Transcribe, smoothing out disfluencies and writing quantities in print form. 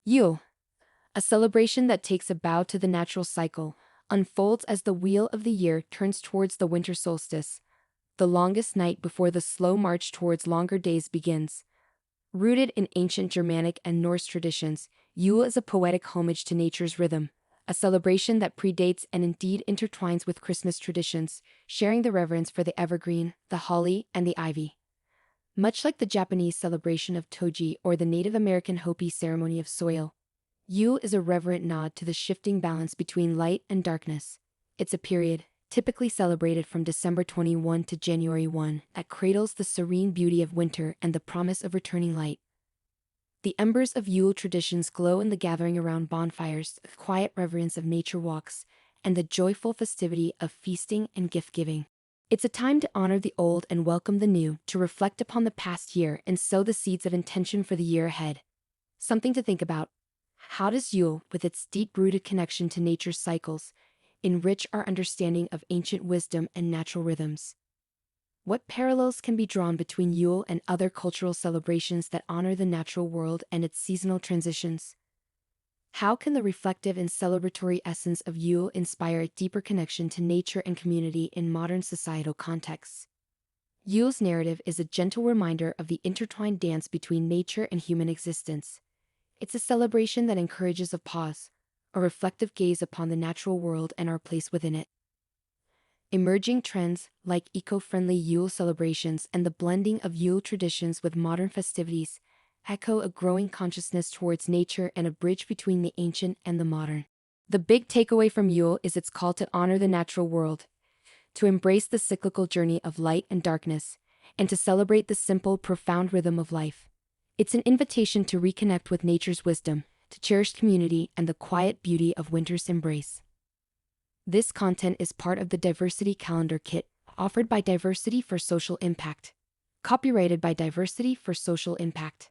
Yule, a celebration that takes a bow to the natural cycle, unfolds as the wheel of the year turns towards the winter solstice, the longest night before the slow march towards longer days begins. Rooted in ancient Germanic and Norse traditions, Yule is a poetic homage to nature's rhythm, a celebration that predates and indeed intertwines with Christmas traditions, sharing the reverence for the evergreen, the holly, and the ivy. Much like the Japanese celebration of Toji or the Native American Hopi ceremony of soil, Yule is a reverent nod to the shifting balance between light and darkness. It's a period, typically celebrated from December 21 to January 1, that cradles the serene beauty of winter and the promise of returning light. The embers of Yule traditions glow in the gathering around bonfires, the quiet reverence of nature walks, and the joyful festivity of feasting and gift-giving. It's a time to honor the old and welcome the new, to reflect upon the past year and sow the seeds of intention for the year ahead. Something to think about. How does Yule, with its deep-rooted connection to nature's cycles, enrich our understanding of ancient wisdom and natural rhythms? What parallels can be drawn between Yule and other cultural celebrations that honor the natural world and its seasonal transitions? How can the reflective and celebratory essence of Yule inspire a deeper connection to nature and community in modern societal contexts? Yule's narrative is a gentle reminder of the intertwined dance between nature and human existence. It's a celebration that encourages a pause, a reflective gaze upon the natural world and our place within it. Emerging trends, like eco-friendly Yule celebrations and the blending of Yule traditions with modern festivities, echo a growing consciousness towards nature and a bridge between the ancient and the modern. The big takeaway from Yule is its call to honor the natural world, to embrace the cyclical journey of light and darkness, and to celebrate the simple, profound rhythm of life. It's an invitation to reconnect with nature's wisdom, to cherish community and the quiet beauty of winter's embrace. This content is part of the Diversity Calendar Kit, offered by Diversity for Social Impact. Copyrighted by Diversity for Social Impact.